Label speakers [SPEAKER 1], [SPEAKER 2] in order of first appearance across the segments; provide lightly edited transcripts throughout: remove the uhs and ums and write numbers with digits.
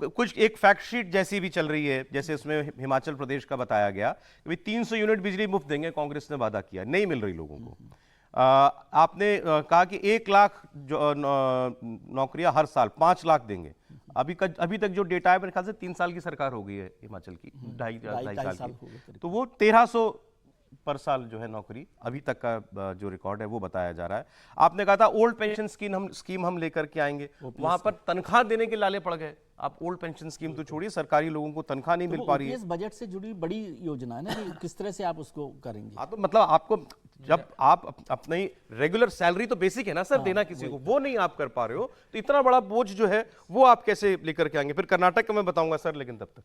[SPEAKER 1] कुछ एक fact sheet जैसी भी चल रही है, जैसे उसमें हिमाचल प्रदेश का बताया गया कि भाई 300 यूनिट बिजली मुफ्त देंगे, कांग्रेस ने वादा किया, नहीं मिल रही लोगों को। आपने कहा कि 1 लाख नौकरियां हर साल, 5 लाख देंगे। अभी तक जो डेटा है मेरे ख्याल से 3 साल की सरकार हो गई है हिमाचल की, ढाई साल की, तो वो 1300 पर साल जो है नौकरी अभी तक का जो रिकॉर्ड है वो बताया जा रहा है। आपने कहा था ओल्ड पेंशन स्कीम हम लेकर के आएंगे, वहां पर तनख्वाह देने के लाले पड़ गए। आप ओल्ड पेंशन स्कीम तो छोड़िए, सरकारी लोगों को तनख्वाह नहीं मिल पा रही है।
[SPEAKER 2] इस बजट से जुड़ी बड़ी योजना है ना, कि किस तरह से आप उसको करेंगे।
[SPEAKER 1] हाँ, तो मतलब आपको जब आप अपनी रेगुलर सैलरी तो बेसिक है ना सर, देना किसी को, वो नहीं आप कर पा रहे हो, तो इतना बड़ा बोझ जो है वो आप कैसे लेकर के आएंगे? फिर कर्नाटक का मैं बताऊंगा सर, लेकिन तब तक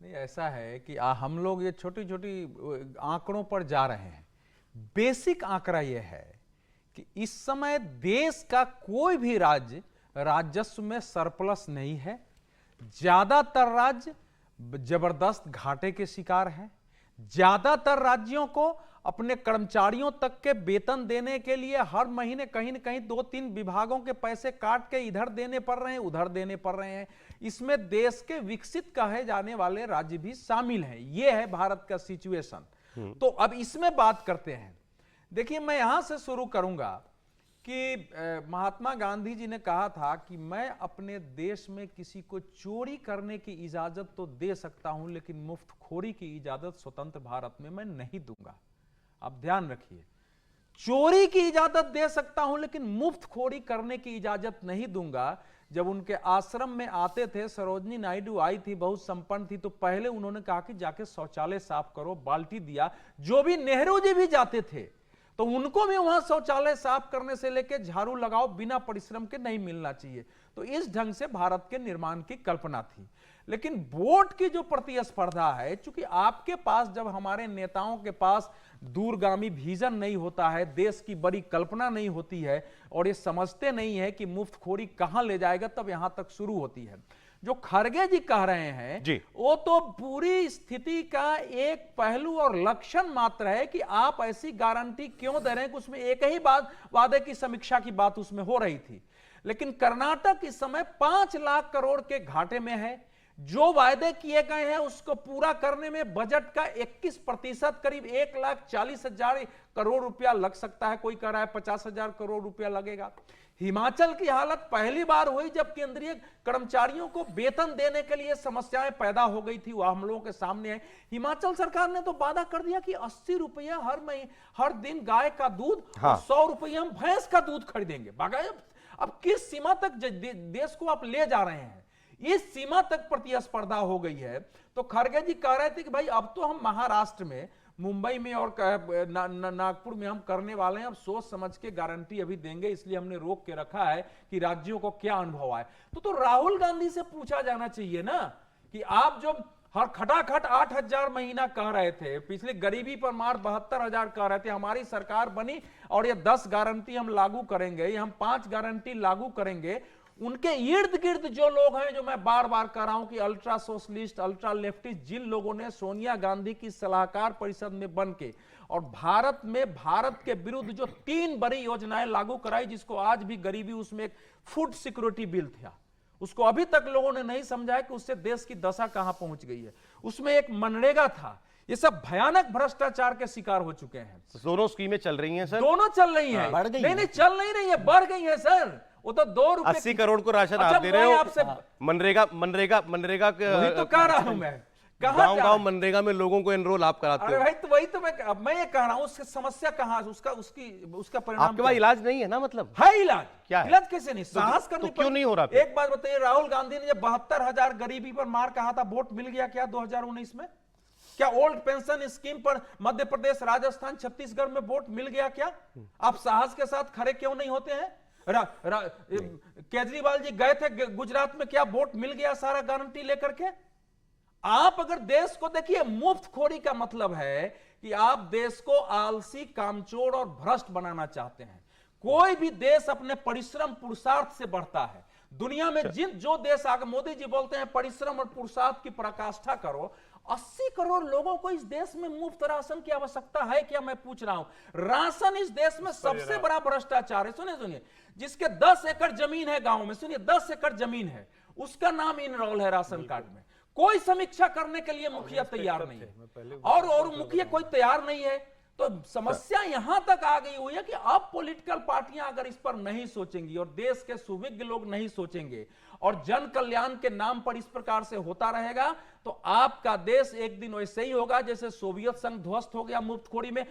[SPEAKER 3] नहीं, ऐसा है कि हम लोग ये छोटी छोटी आंकड़ों पर जा रहे हैं। बेसिक आंकड़ा ये है कि इस समय देश का कोई भी राज्य राजस्व में सरप्लस नहीं है। ज्यादातर राज्य जबरदस्त घाटे के शिकार हैं। ज्यादातर राज्यों को अपने कर्मचारियों तक के वेतन देने के लिए हर महीने कहीं न कहीं 2-3 विभागों के पैसे काट के इधर देने पड़ रहे हैं, उधर देने पड़ रहे हैं। इसमें देश के विकसित कहे जाने वाले राज्य भी शामिल हैं। यह है भारत का सिचुएशन। तो अब इसमें बात करते हैं। देखिए, मैं यहां से शुरू करूंगा कि महात्मा गांधी जी ने कहा था कि मैं अपने देश में किसी को चोरी करने की इजाजत तो दे सकता हूं, लेकिन मुफ्तखोरी की इजाजत स्वतंत्र भारत में मैं नहीं दूंगा। आप ध्यान रखिए, चोरी की इजाजत दे सकता हूं लेकिन मुफ्तखोरी करने की इजाजत नहीं दूंगा। जब उनके आश्रम में आते थे, सरोजनी नायडू आई थी, बहुत संपन्न थी, तो पहले उन्होंने कहा कि जाके शौचालय साफ करो, बाल्टी दिया। जो भी नेहरू जी भी जाते थे तो उनको भी वहां शौचालय साफ करने से लेकर झाड़ू लगाओ बिना परिश्रम के नहीं मिलना चाहिए। तो इस ढंग से भारत के निर्माण की कल्पना थी। लेकिन वोट की जो प्रतिस्पर्धा है, चूंकि आपके पास, जब हमारे नेताओं के पास दूरगामी विजन नहीं होता है, देश की बड़ी कल्पना नहीं होती है और ये समझते नहीं है कि मुफ्तखोरी कहां ले जाएगा, तब यहां तक शुरू होती है। जो खड़गे जी कह रहे हैं वो तो पूरी स्थिति का एक पहलू और लक्षण मात्र है कि आप ऐसी गारंटी क्यों दे रहे हैं कि उसमें एक ही बात, वादे की समीक्षा की बात उसमें हो रही थी। लेकिन कर्नाटक इस समय 5 लाख करोड़ के घाटे में है। जो वायदे किए गए हैं उसको पूरा करने में बजट का 21% करीब 1,40,000 करोड़ रुपया लग सकता है। कोई कह रहा है 50,000 करोड़ रुपया लगेगा। हिमाचल की हालत पहली बार हुई जब केंद्रीय कर्मचारियों को वेतन देने के लिए समस्याएं पैदा हो गई थी, वह हम लोगों के सामने है। हिमाचल सरकार ने तो वादा कर दिया कि 80 रुपया हर दिन गाय का दूध, और 100 रुपया हम भैंस का दूध खरीदेंगे। अब किस सीमा तक देश को आप ले जा रहे हैं? इस सीमा तक प्रतिस्पर्धा हो गई है। तो खड़गे जी कह रहे थे कि भाई अब तो हम महाराष्ट्र में, मुंबई में और नागपुर में हम करने वाले हैं, अब सोच समझ के गारंटी अभी देंगे, इसलिए हमने रोक के रखा है कि राज्यों को क्या अनुभव आए। तो राहुल गांधी से पूछा जाना चाहिए ना कि आप जो हर खटाखट 8,000 महीना कह रहे थे, पिछले गरीबी पर मार 72,000 कह रहे थे, हमारी सरकार बनी और ये 10 गारंटी हम लागू करेंगे, ये हम 5 गारंटी लागू करेंगे। उनके इर्द गिर्द जो लोग हैं, जो मैं बार बार कह रहा हूं कि अल्ट्रा सोशलिस्ट, अल्ट्रा लेफ्टिस्ट, जिन लोगों ने सोनिया गांधी की सलाहकार परिषद में बन के और भारत के विरुद्ध जो 3 बड़ी योजनाएं लागू कराई, जिसको आज भी गरीबी, उसमें एक फूड सिक्योरिटी बिल था, उसको अभी तक लोगों ने नहीं समझा है कि उससे देश की दशा कहां पहुंच गई है। उसमें एक मनरेगा था। ये सब भयानक भ्रष्टाचार के शिकार हो चुके हैं।
[SPEAKER 1] दोनों स्कीमें चल रही हैं सर,
[SPEAKER 3] दोनों चल रही हैं। नहीं, चल नहीं रही है, बढ़ गई है सर। वो तो 2 रुपए
[SPEAKER 1] 80 करोड़ को राशन आप दे रहे हो।
[SPEAKER 3] आपसे
[SPEAKER 1] मनरेगा
[SPEAKER 3] वही तो कह रहा हूं मैं,
[SPEAKER 1] गांव मनरेगा में लोगों को एनरोल आप कराते हो।
[SPEAKER 3] भाई तो वही तो मैं ये कह रहा हूं, उसकी समस्या कहां, उसका परिणाम
[SPEAKER 1] आपके पास इलाज नहीं है ना? मतलब
[SPEAKER 3] है इलाज,
[SPEAKER 1] क्या है?
[SPEAKER 3] इलाज कैसे नहीं, साहस करनी
[SPEAKER 1] क्यों नहीं हो रहा?
[SPEAKER 3] एक बात बताइए, राहुल गांधी ने जब 72,000 गरीबी पर मार कहा था, वोट मिल गया क्या 2019 में? क्या ओल्ड पेंशन स्कीम पर मध्य प्रदेश, राजस्थान, छत्तीसगढ़ में वोट मिल गया क्या? आप साहस के साथ खड़े क्यों नहीं होते हैं? केजरीवाल जी गए थे गुजरात में, क्या वोट मिल गया सारा गारंटी लेकर के? आप अगर देश को देखिए, मुफ्तखोरी का मतलब है कि आप देश को आलसी, कामचोर और भ्रष्ट बनाना चाहते हैं। कोई भी देश अपने परिश्रम पुरुषार्थ से बढ़ता है। दुनिया में जो देश आगे, मोदी जी बोलते हैं परिश्रम और पुरुषार्थ की पराकाष्ठा करो। 80 करोड़ लोगों को इस देश में मुफ्त राशन की आवश्यकता है क्या? मैं पूछ रहा हूं। राशन इस देश में सबसे बड़ा भ्रष्टाचार है। सुनिए, जिसके 10 एकड़ जमीन है गांव में, सुनिए 10 एकड़ जमीन है,
[SPEAKER 4] उसका नाम इनरोल है राशन कार्ड में। कोई समीक्षा करने के लिए मुखिया तैयार नहीं है, और मुखिया कोई तैयार नहीं है। तो समस्या यहां तक आ गई हुई है कि अब पॉलिटिकल पार्टियां अगर इस पर नहीं सोचेंगी और देश के सुविज्ञ लोग नहीं सोचेंगे और जन कल्याण के नाम पर इस प्रकार से होता रहेगा, तो आपका देश एक दिन वैसे ही होगा जैसे सोवियत संघ ध्वस्त हो गया मुफ्तखोरी में।